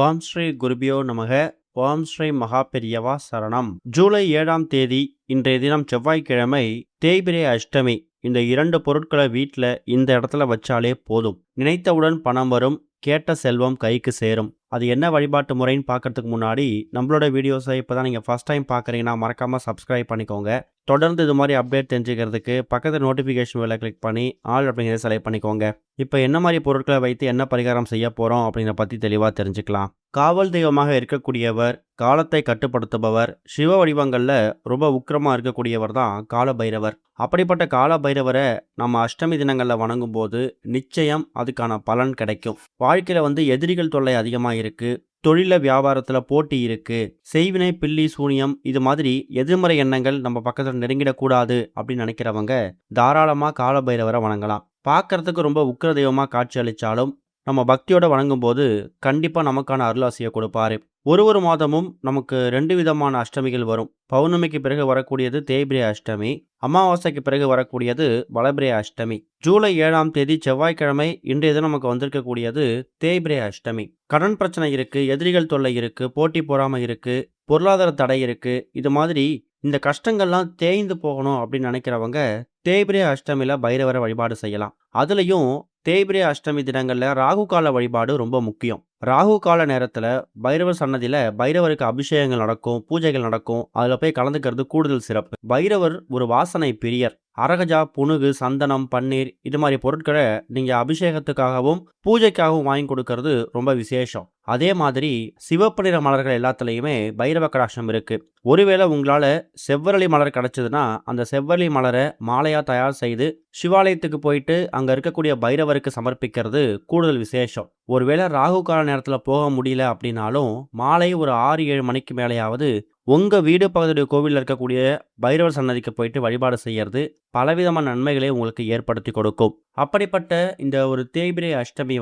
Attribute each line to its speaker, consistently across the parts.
Speaker 1: ஓம் ஸ்ரீ குருபியோ நமக. ஓம் ஸ்ரீ மகா பெரியவா சரணம். ஜூலை 7ஆம் தேதி இன்றைய தினம் செவ்வாய்க்கிழமை, தேய்பிரை அஷ்டமி. இந்த 2 பொருட்களை வீட்டில் இந்த இடத்துல வச்சாலே போதும். நினைத்தவுடன் பணம் வரும், கேட்ட செல்வம் கைக்கு சேரும். அது என்ன வழிபாட்டு முறைன்னு பார்க்கறதுக்கு முன்னாடி நம்மளோட வீடியோஸை இப்போ தான் நீங்கள் ஃபஸ்ட் டைம் பார்க்குறீங்கன்னா மறக்காமல் சப்ஸ்கிரைப் பண்ணிக்கோங்க. தொடர்ந்து இது மாதிரி அப்டேட் தெரிஞ்சுக்கிறதுக்கு பக்கத்தில் நோட்டிஃபிகேஷன் வேலை கிளிக் பண்ணி ஆல் அப்படிங்கிறத செலக்ட் பண்ணிக்கோங்க. இப்போ என்ன மாதிரி பொருட்களை வைத்து என்ன பரிகாரம் செய்ய போகிறோம் அப்படிங்கிறத பற்றி தெளிவாக தெரிஞ்சுக்கலாம். காவல் தெய்வமாக இருக்கக்கூடியவர், காலத்தை கட்டுப்படுத்துபவர், சிவ வடிவங்களில் ரொம்ப உக்கிரமாக இருக்கக்கூடியவர் தான் கால பைரவர். அப்படிப்பட்ட கால பைரவரை நம்ம அஷ்டமி தினங்களில் வணங்கும் போது நிச்சயம் அதுக்கான பலன் கிடைக்கும். வாழ்க்கையில் எதிரிகள் தொல்லை அதிகமாக இருக்குது, தொழில வியாபாரத்தில் போட்டி இருக்கு, செய்வினை பில்லி சூனியம் இது மாதிரி எதிர்மறை எண்ணங்கள் நம்ம பக்கத்தில் நெருங்கிடக்கூடாது அப்படின்னு நினைக்கிறவங்க தாராளமாக கால பைரவரை வணங்கலாம். பார்க்கறதுக்கு ரொம்ப உக்கிர தெய்வமாக காட்சி அளித்தாலும் நம்ம பக்தியோட வணங்கும் போது கண்டிப்பாக நமக்கான அருளாசியை கொடுப்பாரு. ஒரு மாதமும் நமக்கு 2 விதமான அஷ்டமிகள் வரும். பௌர்ணமிக்கு பிறகு வரக்கூடியது தேய்பிரை அஷ்டமி, அமாவாசைக்கு பிறகு வரக்கூடியது வளபிரை அஷ்டமி. ஜூலை 7ஆம் தேதி செவ்வாய்க்கிழமை இன்றைய தினம் நமக்கு வந்திருக்கக்கூடியது தேய்பிரை அஷ்டமி. கடன் பிரச்சனை இருக்கு, எதிரிகள் தொல்லை இருக்கு, போட்டி பொறாமை இருக்கு, பொருளாதார தடை இருக்கு, இது மாதிரி இந்த கஷ்டங்கள்லாம் தேய்ந்து போகணும் அப்படின்னு நினைக்கிறவங்க தேய்பிரை அஷ்டமியில பைரவரை வழிபாடு செய்யலாம். அதுலயும் தேய்பிரை அஷ்டமி தினங்கள்ல ராகு கால வழிபாடு ரொம்ப முக்கியம். ராகு கால நேரத்துல பைரவர் சன்னதியில பைரவருக்கு அபிஷேகங்கள் நடக்கும், பூஜைகள் நடக்கும். அதுல போய் கலந்துக்கிறது கூடுதல் சிறப்பு. பைரவர் ஒரு வாசனை பிரியர். அரகஜா, புனுகு, சந்தனம், பன்னீர் இது மாதிரி பொருட்களை நீங்க அபிஷேகத்துக்காகவும் பூஜைக்காகவும் வாங்கி கொடுக்கறது ரொம்ப விசேஷம். அதே மாதிரி சிவப்பு நிற மலர்கள் எல்லாத்துலேயுமே பைரவ கடாட்சம் இருக்கு. ஒருவேளை உங்களால செவ்வரளி மலர் கிடைச்சதுன்னா அந்த செவ்வரளி மலரை மாலையா தயார் செய்து சிவாலயத்துக்கு போயிட்டு அங்க இருக்கக்கூடிய பைரவருக்கு சமர்ப்பிக்கிறது கூடுதல் விசேஷம். ஒருவேளை ராகு கால நேரத்தில் போக முடியல அப்படின்னாலும் மாலை ஒரு 6-7 மணிக்கு மேலேயாவது உங்கள் வீடு பகுதியுடைய கோவிலில் இருக்கக்கூடிய பைரவர் சன்னதிக்கு போயிட்டு வழிபாடு செய்யறது பலவிதமான நன்மைகளை உங்களுக்கு ஏற்படுத்தி கொடுக்கும். அப்படிப்பட்ட இந்த ஒரு தேய்பிரை அஷ்டமி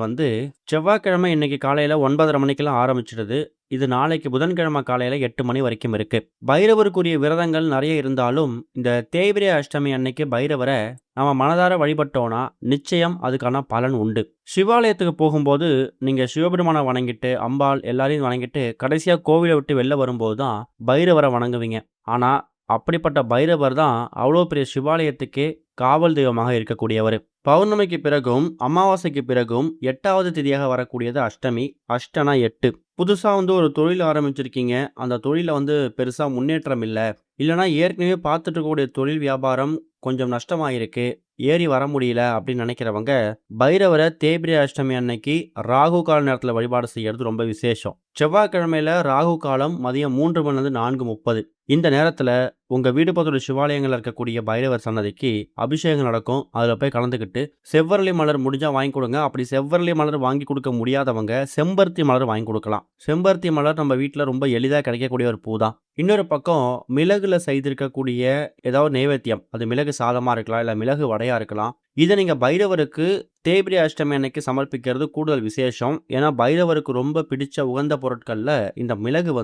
Speaker 1: செவ்வாய்க்கிழமை இன்னைக்கு காலையில் 9:30 மணிக்கெல்லாம் ஆரம்பிச்சிடுது. இது நாளைக்கு புதன்கிழமை காலையில் 8 மணி வரைக்கும் இருக்கு. பைரவருக்குரிய விரதங்கள் நிறைய இருந்தாலும் இந்த தேய்பிரை அஷ்டமி அன்னைக்கு பைரவரை நம்ம மனதார வழிபட்டோம்னா நிச்சயம் அதுக்கான பலன் உண்டு. சிவாலயத்துக்கு போகும்போது நீங்கள் சிவபெருமானை வணங்கிட்டு அம்பாள் எல்லாரையும் வணங்கிட்டு கடைசியாக கோவிலை விட்டு வெளில வரும்போது தான் பைரவரை வணங்குவீங்க. ஆனால் அப்படிப்பட்ட பைரவர் தான் அவ்வளோ பெரிய சிவாலயத்துக்கே காவல் தெய்வமாக இருக்கக்கூடியவர். பௌர்ணமிக்கு பிறகும் அமாவாசைக்கு பிறகும் 8வது திதியாக வரக்கூடியது அஷ்டமி. அஷ்டனா 8. புதுசாக ஒரு தொழில் ஆரம்பிச்சிருக்கீங்க, அந்த தொழில பெருசாக முன்னேற்றம் இல்லை, இல்லைனா ஏற்கனவே பார்த்துட்டு இருக்கக்கூடிய தொழில் வியாபாரம் கொஞ்சம் நஷ்டமாயிருக்கு, ஏறி வர முடியல அப்படின்னு நினைக்கிறவங்க பைரவரை தேய்பிரை அஷ்டமி அன்னைக்கு ராகு கால நேரத்தில் வழிபாடு செய்யறது ரொம்ப விசேஷம். செவ்வாய்க்கிழமையில ராகு காலம் மதியம் 3 மணிலிருந்து 4:30. இந்த நேரத்தில் உங்கள் வீடு பக்கத்துல சிவாலயங்கள் இருக்கக்கூடிய பைரவர் சன்னதிக்கு அபிஷேகம் நடக்கும். அதில் போய் கலந்துக்கிட்டு செவ்வரளி மலர் முடிஞ்சா வாங்கி கொடுங்க. அப்படி செவ்வரளி மலர் வாங்கி கொடுக்க முடியாதவங்க செம்பருத்தி மலர் வாங்கி கொடுக்கலாம். செம்பருத்தி மலர் நம்ம வீட்டில் ரொம்ப எளிதாக கிடைக்கக்கூடிய ஒரு பூ தான். இன்னொரு பக்கம் மிளகுல செய்திருக்கக்கூடிய ஏதாவது நைவேத்தியம், அது மிளகு சாதமாக இருக்கலாம், இல்லை மிளகு வடையாக இருக்கலாம். இதை நீங்கள் பைரவருக்கு தேய்பிரை அஷ்டமி அன்னைக்கு சமர்ப்பிக்கிறது கூடுதல் விசேஷம். ஏன்னா பைரவருக்கு ரொம்ப பிடிச்ச உகந்த பொருட்களில் இந்த மிளகு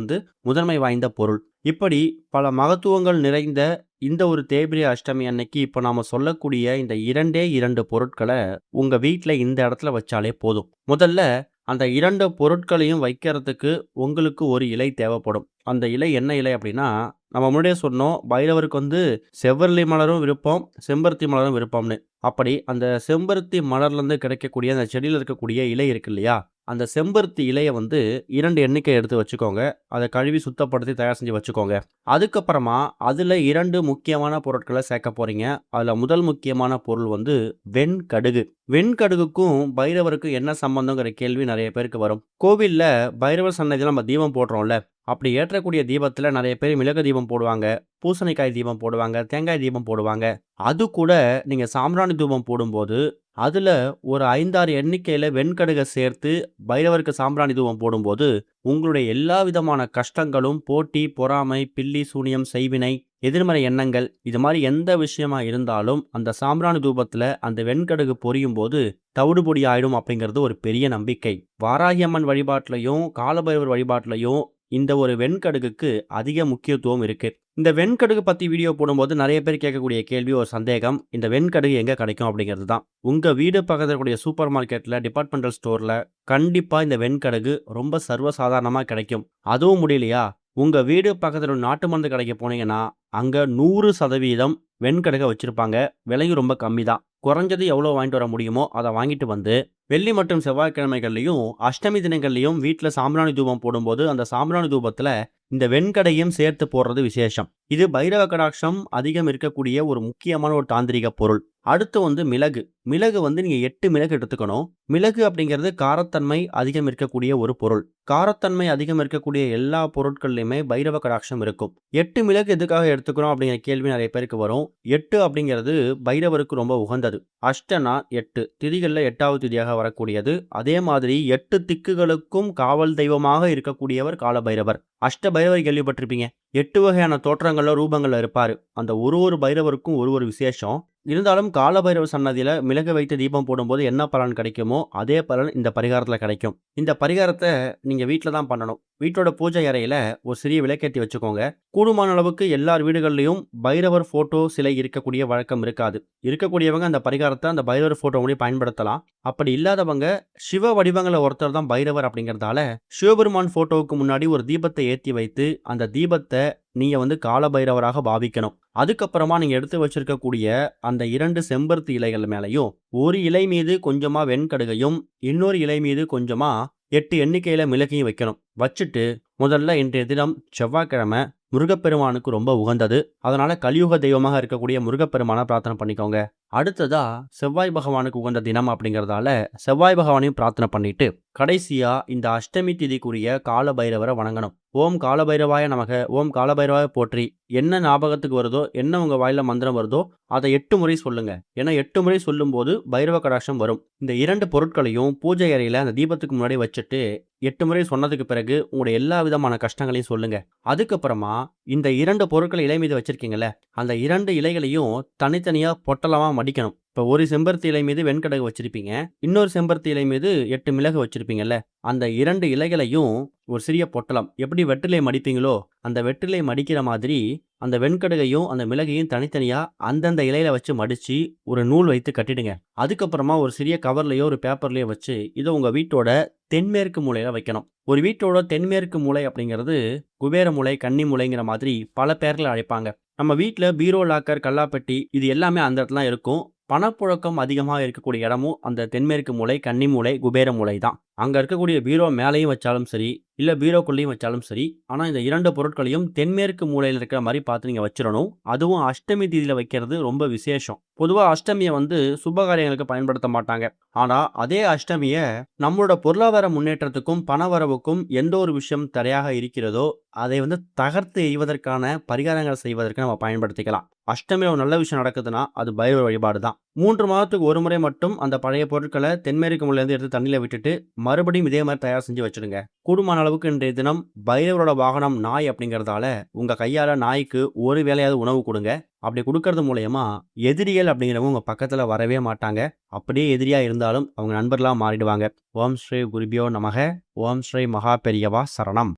Speaker 1: முதன்மை வாய்ந்த பொருள். இப்படி பல மகத்துவங்கள் நிறைந்த இந்த ஒரு தேய்பிரை அஷ்டமி அன்னைக்கு இப்போ நாம் சொல்லக்கூடிய இந்த 2 பொருட்களை உங்கள் வீட்டில் இந்த இடத்துல வச்சாலே போதும். முதல்ல அந்த 2 பொருட்களையும் வைக்கிறதுக்கு உங்களுக்கு ஒரு இலை தேவைப்படும். அந்த இலை என்ன இலை அப்படின்னா, நம்ம முன்னாடியே சொன்னோம், பைரவருக்கு செவ்வரளி மலரும் விருப்பம், செம்பருத்தி மலரும் விருப்பம்னு. அப்படி அந்த செம்பருத்தி மலர்லேருந்து கிடைக்கக்கூடிய அந்த செடியில் இருக்கக்கூடிய இலை இருக்கு இல்லையா, அந்த செம்பருத்தி இலையை 2 எண்ணிக்கை எடுத்து வச்சுக்கோங்க. அதை கழுவி சுத்தப்படுத்தி தயார் செஞ்சு வச்சுக்கோங்க. அதுக்கப்புறமா அதில் 2 முக்கியமான பொருட்களை சேர்க்க போறீங்க. அதில் முதல் முக்கியமான பொருள் வெண்கடுகு. வெண்கடுகுக்கும் பைரவருக்கும் என்ன சம்பந்தங்கிற கேள்வி நிறைய பேருக்கு வரும். கோவிலில் பைரவர் சன்னதியில் நம்ம தீபம் போடுறோம்ல, அப்படி ஏற்றக்கூடிய தீபத்தில் நிறைய பேர் மிளகு தீபம் போடுவாங்க, பூசணிக்காய் தீபம் போடுவாங்க, தேங்காய் தீபம் போடுவாங்க. அது கூட நீங்கள் சாம்பிராணி தூபம் போடும்போது அதில் ஒரு 5-6 எண்ணிக்கையில் வெண்கடுகை சேர்த்து பைரவருக்கு சாம்பிராணி தூபம் போடும்போது உங்களுடைய எல்லா விதமான கஷ்டங்களும், போட்டி பொறாமை, பில்லி சூனியம், செய்வினை, எதிர்மறை எண்ணங்கள் இது மாதிரி எந்த விஷயமா இருந்தாலும் அந்த சாம்பிராணி தூபத்தில் அந்த வெண்கடுகு பொரியும் போது தவிடுபொடி ஆயிடும் அப்படிங்கிறது ஒரு பெரிய நம்பிக்கை. வாராகி அம்மன் வழிபாட்டிலையும் காலபைரவர் வழிபாட்டிலையும் இந்த ஒரு வெண்கடுகுக்கு அதிக முக்கியத்துவம் இருக்கு. இந்த வெண்கடுகு பத்தி வீடியோ போடும்போது நெறைய பேர் கேட்கக்கூடிய கேள்வி, ஒரு சந்தேகம். இந்த வெண்கடுகு எங்க கிடைக்கும் அப்படிங்கிறது தான். உங்க வீடு பக்கத்துல இருக்கக்கூடிய சூப்பர் மார்க்கெட்ல, டிபார்ட்மெண்டல் ஸ்டோர்ல கண்டிப்பா இந்த வெண்கடுகு ரொம்ப சர்வசாதாரணமா கிடைக்கும். அதுவும் முடியலையா, உங்க வீடு பக்கத்துல ஒரு நாட்டு மருந்து கடைக்கு போனீங்கன்னா, அங்க 100% வெண்கடுக வச்சிருப்பாங்க. விலையும் ரொம்ப கம்மி தான். குறைஞ்சது எவ்வளோ வாங்கிட்டு வர முடியுமோ, அத வாங்கிட்டு வந்து, வெள்ளி மற்றும் செவ்வாய்க்கிழமைகள்லயும், அஷ்டமி தினங்கள்லயும் வீட்ல சாம்பிராணி தூபம் போடும்போது, அந்த சாம்பிராணி தூபத்துல இந்த வெண்கடையும் சேர்த்து போடுறது விசேஷம். இது பைரவ கடாட்சம் அதிகம் இருக்கக்கூடிய ஒரு முக்கியமான ஒரு தாந்திரீக பொருள். அடுத்து வந்து மிளகு. மிளகு வந்து நீங்க 8 மிளகு எடுத்துக்கணும். மிளகு அப்படிங்கிறது காரத்தன்மை அதிகம் இருக்கக்கூடிய ஒரு பொருள். காரத்தன்மை அதிகம் இருக்கக்கூடிய எல்லா பொருட்கள்லயுமே பைரவ கடாட்சம் இருக்கும். 8 மிளகு எதுக்காக எடுத்துக்கிறோம் அப்படிங்கிற கேள்வி நிறைய பேருக்கு வரும். 8 அப்படிங்கிறது பைரவருக்கு ரொம்ப உகந்தது. அஷ்டனா 8 திதிகள்ல 8வது திதியாக வரக்கூடியது. அதே மாதிரி 8 திக்குகளுக்கும் காவல் தெய்வமாக இருக்கக்கூடியவர் காலபைரவர். அஷ்ட பைரவர் கேள்விப்பட்டிருப்பீங்க. 8 வகையான தோற்றங்கள்ல, ரூபங்கள்ல இருப்பாரு. அந்த ஒரு பைரவருக்கும் ஒரு விசேஷம். இருந்தாலும் காலபைரவர் சன்னதியில மிளகு வைத்து தீபம் போடும்போது என்ன பலன் கிடைக்குமோ, அதே பலன் இந்த பரிகாரத்துல கிடைக்கும். இந்த பரிகாரத்த நீங்க வீட்ல தான் பண்ணணும். வீட்டோட பூஜை அறையில ஒரு சிறிய விளக்கேத்தி வச்சுக்கோங்க. கூடுமான அளவுக்கு எல்லார் வீடுகள்லயும் பைரவர் ஃபோட்டோ சிலை இருக்கக்கூடிய வழக்கம் இருக்காது. இருக்கக்கூடியவங்க அந்த பரிகாரத்த அந்த பைரவர் ஃபோட்டோ மூலியம் பயன்படுத்தலாம். அப்படி இல்லாதவங்க சிவ வடிவங்கள்ல ஒருத்தர் தான் பைரவர் அப்படிங்கிறதால, சிவபெருமான் ஃபோட்டோவுக்கு முன்னாடி ஒரு தீபத்தை ஏத்தி வைத்து, அந்த தீபத்த நீங்க வந்து காலபைரவராக பாவிக்கணும். அதுக்கப்புறமா நீங்க எடுத்து வச்சிருக்கக்கூடிய அந்த 2 செம்பருத்தி இலைகள் மேலயும், ஒரு இலை மீது கொஞ்சமா வெண்கடுகையும், இன்னொரு இலை மீது கொஞ்சமா 8 எண்ணிக்கையில மிளகையும் வைக்கணும். வச்சுட்டு முதல்ல இன்றைய தினம் செவ்வாய்க்கிழமை முருகப்பெருமானுக்கு ரொம்ப உகந்தது. அதனால கலியுக தெய்வமாக இருக்கக்கூடிய முருகப்பெருமான பிரார்த்தனை பண்ணிக்கோங்க. அடுத்ததா செவ்வாய் பகவானுக்கு உகந்த தினம் அப்படிங்கிறதால செவ்வாய் பகவானையும் பிரார்த்தனை பண்ணிட்டு, கடைசியா இந்த அஷ்டமி திதிக்குரிய கால பைரவரை வணங்கணும். ஓம் காலபைரவாய நமக, ஓம் காலபைரவாய போற்றி. என்ன ஞாபகத்துக்கு வருதோ, என்ன உங்க வாயில மந்திரம் வருதோ, அதை 8 முறை சொல்லுங்க. ஏன்னா 8 முறை சொல்லும்போது பைரவ கடாட்சம் வரும். இந்த 2 பொருட்களையும் பூஜை அறையில அந்த தீபத்துக்கு முன்னாடி வச்சுட்டு 8 முறை சொன்னதுக்கு பிறகு உங்களுடைய எல்லா விதமான கஷ்டங்களையும் சொல்லுங்க. அதுக்கப்புறமா இந்த 2 பொருட்களை இலை மீது வச்சிருக்கீங்கல்ல, அந்த 2 இலைகளையும் தனித்தனியா பொட்டலமா மடிக்கணும். இப்போ ஒரு செம்பருத்தி இலை மீது வெண்கடுகு வச்சிருப்பீங்க. இன்னொரு செம்பருத்தி இலை மீது 8 மிளகு வச்சிருப்பீங்கல்ல, அந்த 2 இலைகளையும் ஒரு சிறிய பொட்டலம், எப்படி வெற்றிலை மடிப்பீங்களோ அந்த வெற்றிலை மடிக்கிற மாதிரி அந்த வெண்கடுகையும் அந்த மிளகையும் தனித்தனியா அந்தந்த இலையில வச்சு மடிச்சு ஒரு நூல் வைத்து கட்டிடுங்க. அதுக்கப்புறமா ஒரு சிறிய கவர்லயோ ஒரு பேப்பர்லயோ வச்சு இதை உங்க வீட்டோட தென்மேற்கு மூலையில வைக்கணும். ஒரு வீட்டோட தென்மேற்கு மூலை அப்படிங்கிறது குபேர மூலை, கன்னி மூலைங்கிற மாதிரி பல பேர்களை அழைப்பாங்க. நம்ம வீட்டில் பீரோ, லாக்கர், கல்லாப்பெட்டி இது எல்லாமே அந்த இடத்துல இருக்கும். பணப்புழக்கம் அதிகமாக இருக்கக்கூடிய இடமும் அந்த தென்மேற்கு மூலை, கன்னி மூலை, குபேர மூலை தான். அங்க இருக்கக்கூடிய பீரோ மேலேயும் வச்சாலும் சரி, இல்ல பீரோக்குள்ளேயும் வச்சாலும் சரி, ஆனா இந்த 2 பொருட்களையும் தென்மேற்கு மூலையில இருக்கிற மாதிரி பார்த்து நீங்க வச்சிடணும். அதுவும் அஷ்டமி திதியில வைக்கிறது ரொம்ப விசேஷம். பொதுவா அஷ்டமியை வந்து சுப காரியங்களுக்கு பயன்படுத்த மாட்டாங்க. ஆனா அதே அஷ்டமிய நம்மளோட பொருளாதார முன்னேற்றத்துக்கும் பணவரவுக்கும் எந்த ஒரு விஷயம் தடையாக இருக்கிறதோ அதை வந்து தகர்த்து எய்வதற்கான பரிகாரங்களை செய்வதற்கு நம்ம பயன்படுத்திக்கலாம். அஷ்டமியில் ஒரு நல்ல விஷயம் நடக்குதுன்னா அது பைரவ வழிபாடு தான். 3 மாதத்துக்கு ஒரு முறை மட்டும் அந்த பழைய பொருட்களை தென்மேற்கு மூலையிலேருந்து எடுத்து தண்ணியில் விட்டுட்டு மறுபடியும் இதே மாதிரி தயார் செஞ்சு வச்சிடுங்க. கூடுமான அளவுக்கு இன்றைய தினம் பைரவரோட வாகனம் நாய் அப்படிங்கிறதால உங்க கையால நாய்க்கு ஒரு வேளையாவது உணவு கொடுங்க. அப்படி கொடுக்கறது மூலயமா எதிரிகள் அப்படிங்கிறவங்க உங்க பக்கத்துல வரவே மாட்டாங்க. அப்படியே எதிரியா இருந்தாலும் அவங்க நண்பர்களா மாறிடுவாங்க. ஓம் ஸ்ரீ குருபியோ நமக. ஓம் ஸ்ரீ மகா பெரியவா சரணம்.